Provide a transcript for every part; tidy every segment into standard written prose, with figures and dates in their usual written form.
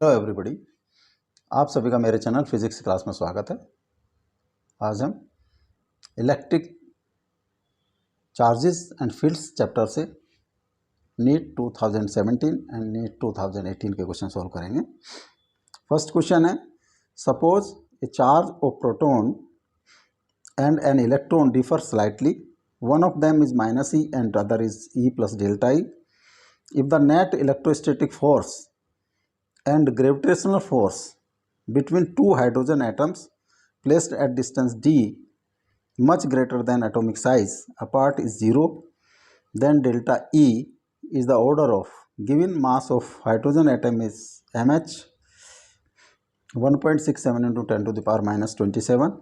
Hello everybody, आप सभी का मेरे चैनल फिजिक्स क्लास में स्वागत है। आज हम electric charges and fields chapter से नीट 2017 एंड नीट 2018 के क्वेश्चन सॉल्व करेंगे। फर्स्ट क्वेश्चन है, suppose A charge of proton and an electron differ slightly, one of them is minus E and other is E plus delta E. If the net electrostatic force and gravitational force between two hydrogen atoms placed at distance d much greater than atomic size apart is 0, then delta E is the order of given mass of hydrogen atom is mh 1.67 into 10 to the power minus 27.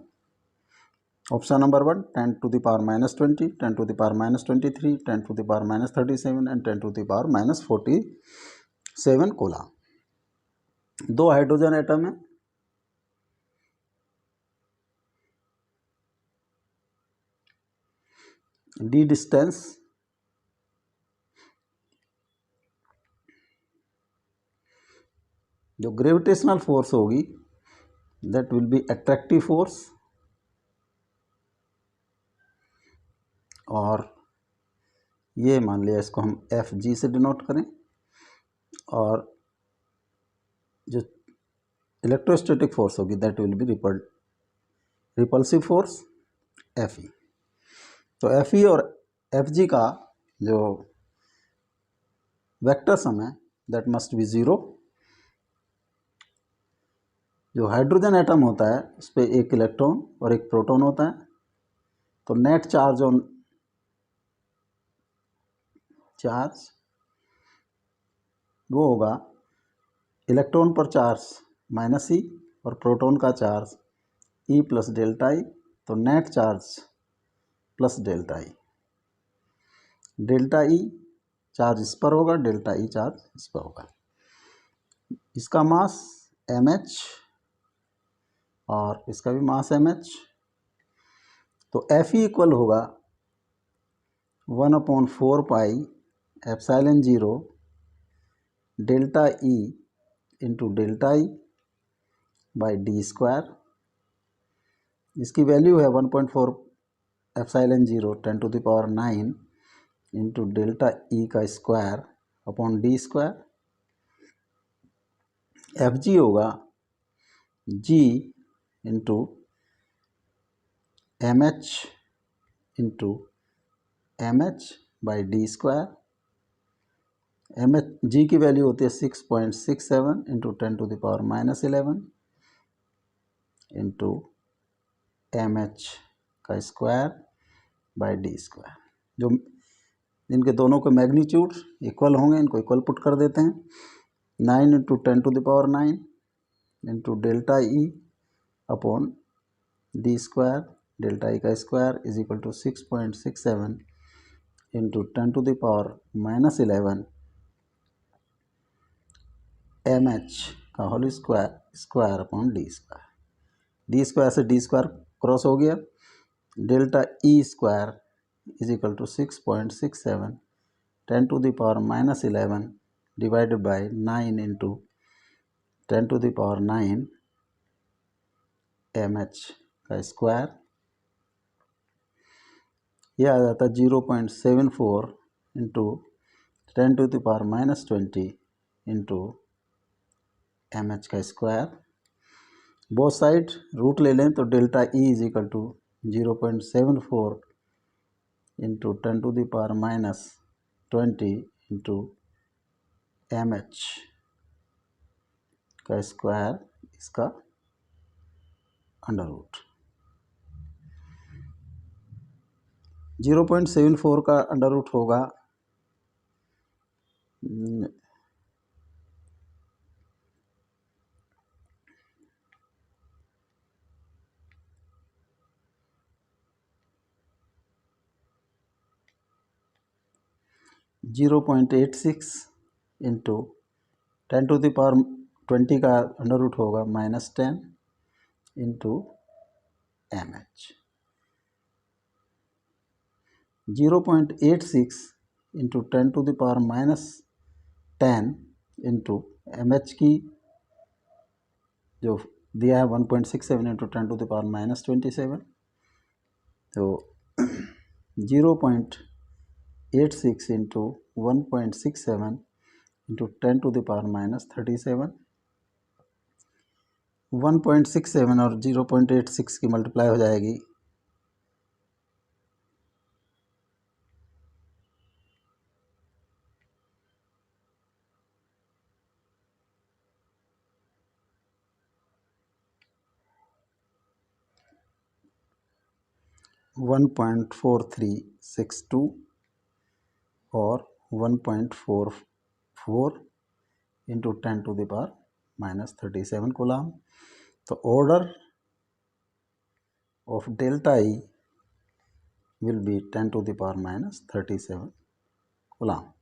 Option number 1, 10 to the power minus 20, 10 to the power minus 23, 10 to the power minus 37 and 10 to the power minus 47 Cola. दो hydrogen atom है, D distance, जो gravitational force होगी that will be attractive force, और ये मान लिया इसको हम एफ जी से डिनोट करें, और जो इलेक्ट्रोस्टैटिक फोर्स होगी that will be repulsive force F E. तो एफ ई और एफ जी का जो वेक्टर सम है दैट मस्ट बी 0। जो हाइड्रोजन एटम होता है उस पर एक इलेक्ट्रॉन और एक प्रोटॉन होता है, तो नेट चार्ज ऑन चार्ज वो होगा इलेक्ट्रॉन पर चार्ज माइनस ई और प्रोटॉन का charge E plus delta E, तो net charge plus delta E. Delta E charge इस पर होगा, डेल्टा ई चार्ज इस पर होगा। इसका मास एम एच और इसका भी मास एम एच, तो एफ ई इक्वल होगा 1/4 pi epsilon 0 delta E into delta E by D square. इसकी वैल्यू है 1/4 epsilon 0 10 to the power 9 into delta E का square upon D square. F G होगा G into M H into M H by D square. M H G की value होती है 6.67 into 10 to the power minus 11 into M H का square by D square. जो इनके दोनों के magnitude equal होंगे, इनको इक्वल पुट कर देते हैं। 9 into 10 to the power 9 into delta E upon D square, delta E का square is equal to 6.67 into 10 to the power minus 11 M H का whole square upon D square. D square से D square cross हो गया, delta E square is equal to 6.67 10 to the power minus 11 divided by 9 into 10 to the power 9 M H का square. यह आ जाता है 0.74 into 10 to the power minus 20 into M H का square. Both side root ले लें तो delta E is equal to 0.74 into 10 to the power minus 20 into M H का स्क्वायर, इसका अंडर रूट। 0.74 का अंडर रूट होगा 0.86 इंटू 10 टू द पावर 20 का under root होगा -10 into M h. 0.86 into 10 to the power -10 into M h की जो दिया है 1.67 इंटू 10 टू द पावर -27, तो 0.86 into 1.67 into 10 to the power -37, 1.67 और 0.86 की मल्टीप्लाई हो जाएगी 1.4362 और 1.44 into 10 to the power -37 coulomb. तो order of delta E will be 10 to the power -37 coulomb.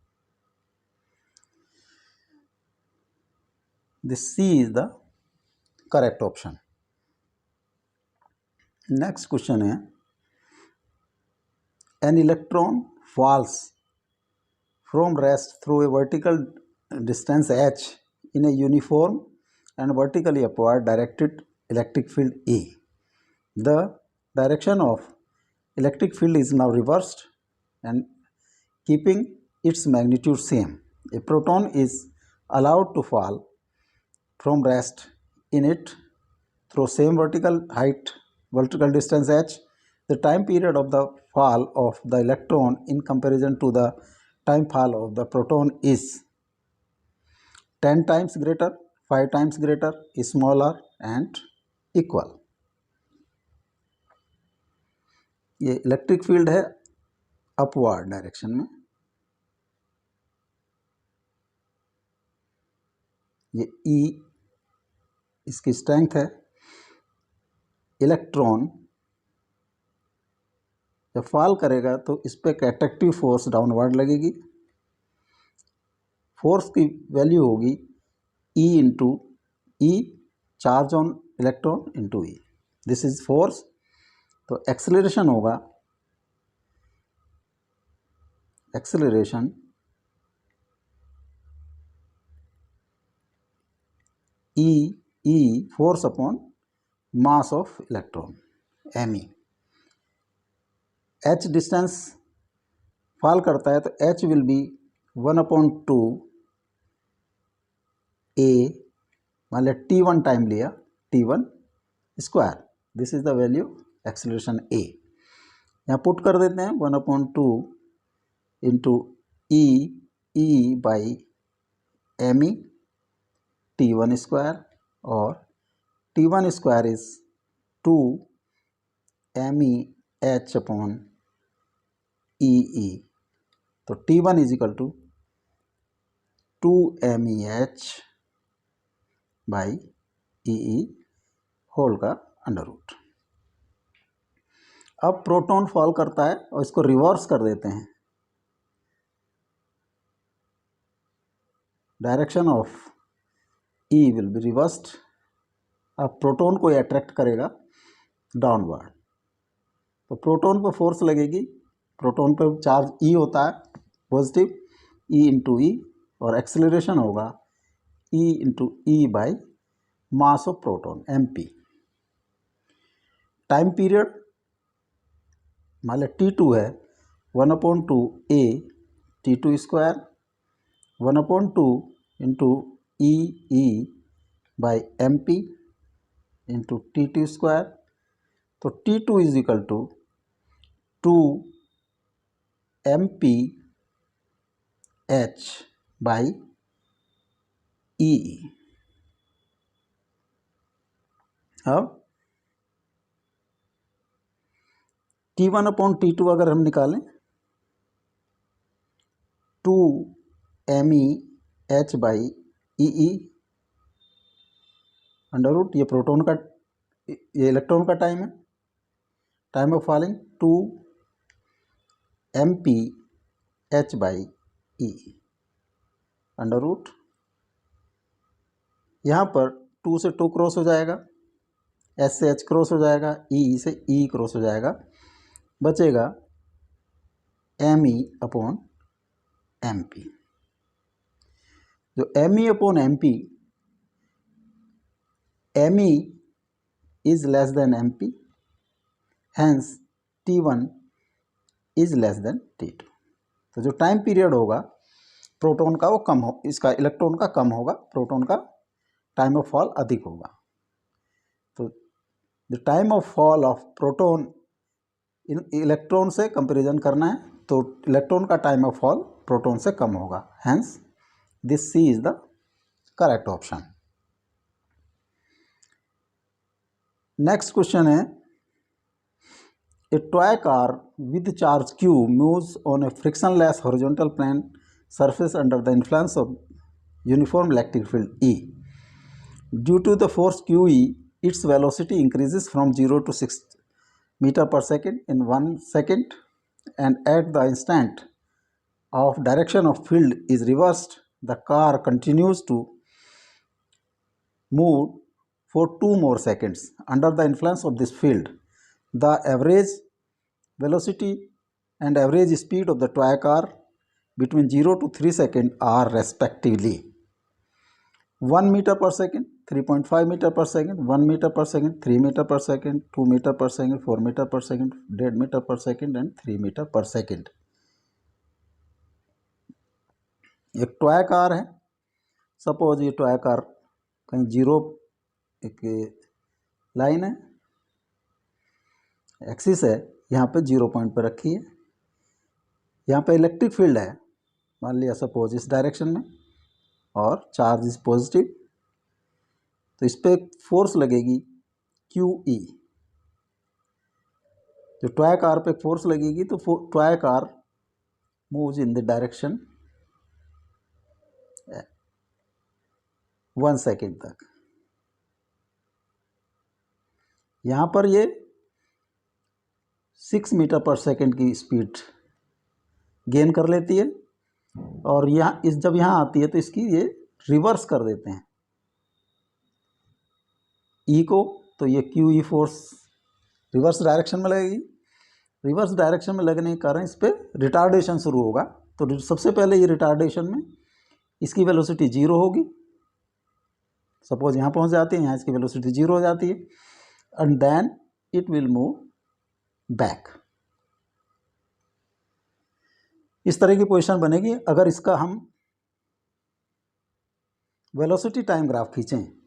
This C is the correct option. Next question है, an electron falls from rest through a vertical distance h in a uniform and vertically upward directed electric field E. The direction of electric field is now reversed and keeping its magnitude same. A proton is allowed to fall from rest in it through same vertical distance h. The time period of the fall of the electron in comparison to the time fall of the proton is 10 times greater, 5 times greater, smaller and equal. ये electric field है upward direction में, ये E इसकी strength है। Electron जब fall करेगा तो इस पर एक अट्रैक्टिव फोर्स डाउनवर्ड लगेगी। फोर्स की वैल्यू होगी E into e, charge on electron into e, this is force. तो एक्सेलरेशन होगा, acceleration e force upon mass of electron m E. H distance fall करता है तो एच विल बी 1/2 ए, मान लिया T1 टाइम लिया, T1 square, this is the value acceleration A. यहाँ put कर देते हैं 1/2 into E by M E T1 square, और T1 square is 2 M E H upon E. तो T1 is equal to 2 M E H by E whole का under root. अब proton fall करता है और इसको रिवर्स कर देते हैं, direction of E will be reversed. अब प्रोटॉन को अट्रैक्ट करेगा डाउनवर्ड, तो प्रोटॉन पर फोर्स लगेगी, प्रोटॉन पर चार्ज E होता है पॉजिटिव, E इंटू ई, और एक्सेलरेशन होगा E into E by mass of proton MP। Time period मान लिया T2 है, 1/2 A T2 square, 1/2 into E by MP into T2 square. तो T2 is equal to 2 MP H by E. अब T1/T2 अगर हम निकालें, 2 ME H by E under root, ये proton का, ये इलेक्ट्रॉन का टाइम है, time of falling 2 MP H by E under root. यहाँ पर 2 से 2 क्रॉस हो जाएगा, S से H क्रॉस हो जाएगा, E से E क्रॉस हो जाएगा, बचेगा ME अपॉन MP। जो ME upon MP ME is less than MP, hence T1 is less than T2। तो जो टाइम पीरियड होगा प्रोटॉन का वो कम हो, इसका इलेक्ट्रॉन का कम होगा, प्रोटॉन का टाइम ऑफ फॉल अधिक होगा। तो the time of fall of proton electron से कंपैरिजन करना है, तो इलेक्ट्रॉन का टाइम ऑफ फॉल प्रोटॉन से कम होगा, hence this C is the correct option. Next question है, a toy car with charge q moves on a frictionless horizontal plane surface under the influence of uniform electric field E. Due to the force QE, its velocity increases from 0 to 6 meter per second in 1 second, and at the instant of direction of field is reversed, the car continues to move for 2 more seconds under the influence of this field. The average velocity and average speed of the toy car between 0 to 3 seconds are respectively 1 meter per second, 3.5 meter per second, 1 meter per second, 3 meter per second, 2 meter per second, 4 meter per second, 1.5 meter per second and 3 meter per second। एक toy car है, suppose ये toy car कहीं zero एक line है, axis है, यहाँ पे 0 point पर रखी है, यहाँ पे इलेक्ट्रिक फील्ड है, मान लिया सपोज इस डायरेक्शन में, और चार्ज इज पॉजिटिव, तो इस पर फोर्स लगेगी QE। जो टॉय कार पे फोर्स लगेगी तो toy car moves in the direction 1 second तक। यहाँ पर ये 6 मीटर पर सेकेंड की स्पीड गेन कर लेती है, और यहाँ जब यहाँ आती है तो इसकी ये रिवर्स कर देते हैं E को, तो ये QE फोर्स रिवर्स डायरेक्शन में लगेगी। रिवर्स डायरेक्शन में लगने के कारण इस पर रिटार्डेशन शुरू होगा। तो सबसे पहले ये रिटार्डेशन में इसकी वेलोसिटी 0 होगी, सपोज यहाँ पहुँच जाती है, यहाँ इसकी वेलोसिटी 0 हो जाती है, and then it will move back. इस तरह की पोजीशन बनेगी अगर इसका हम वेलोसिटी टाइम ग्राफ खींचें।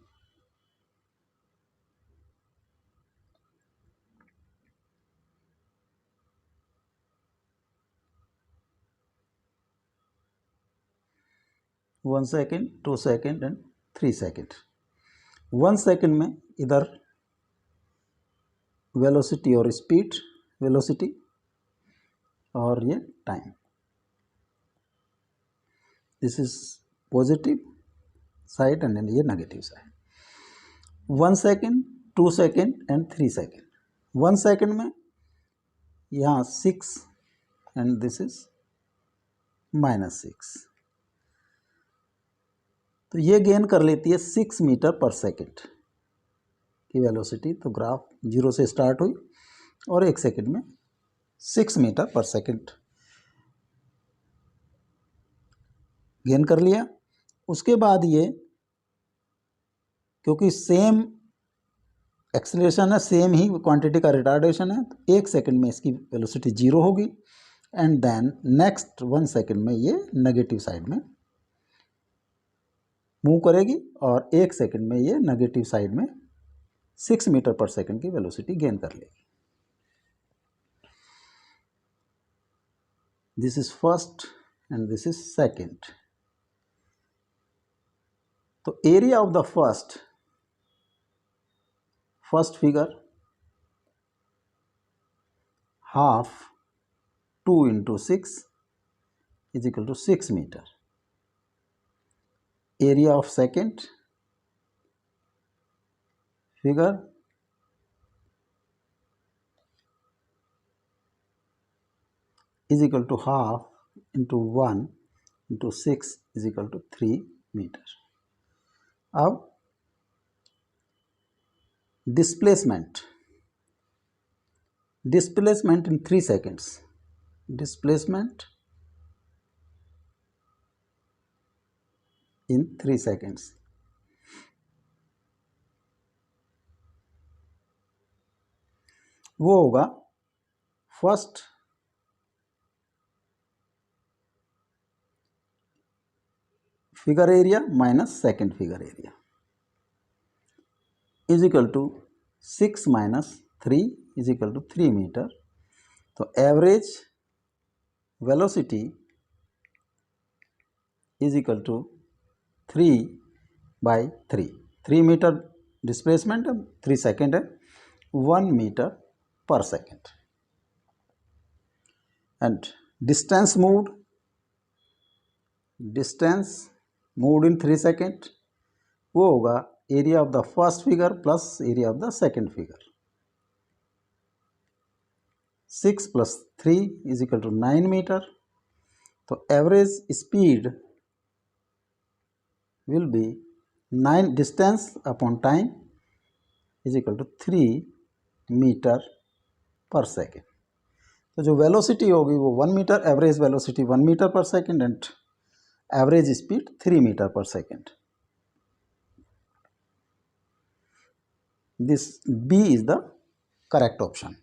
One second, 2 second and 3 second. 1 second में इधर वेलोसिटी और स्पीड, वेलोसिटी और ये time, this is positive side and ये negative side. 1 second, 2 second and 3 second. 1 second में यहाँ 6 एंड दिस इज -6, तो ये गेन कर लेती है 6 मीटर पर सेकेंड की वेलोसिटी। तो ग्राफ 0 से स्टार्ट हुई और 1 सेकेंड में 6 मीटर पर सेकेंड गेन कर लिया। उसके बाद ये, क्योंकि सेम एक्सेलरेशन है, सेम ही क्वांटिटी का रिटार्डेशन है, तो 1 सेकेंड में इसकी वेलोसिटी 0 होगी, एंड देन नेक्स्ट 1 सेकेंड में ये नेगेटिव साइड में मूव करेगी, और 1 सेकेंड में ये नेगेटिव साइड में 6 मीटर पर सेकेंड की वेलोसिटी गेन कर लेगी। This is first and this is second. तो area of the first figure, half 2 into 6 is equal to 6 meter. Area of second figure, is equal to half into 1 into 6 is equal to 3 meter. अब displacement in 3 seconds, displacement in 3 seconds, वो होगा first figure area minus second figure area is equal to 6 minus 3 is equal to 3 metre. तो average velocity is equal to 3/3। 3 metre displacement है, 3 second है, 1 metre per second. And distance moved in 3 second, वो होगा area of the first figure plus area of the second figure. 6 plus 3 is equal to 9 metre. तो average speed will be 9 distance upon time is equal to 3 metre per second. तो जो velocity होगी वो 1 metre, average velocity 1 metre per second and average speed 3 metre per second. This B is the correct option.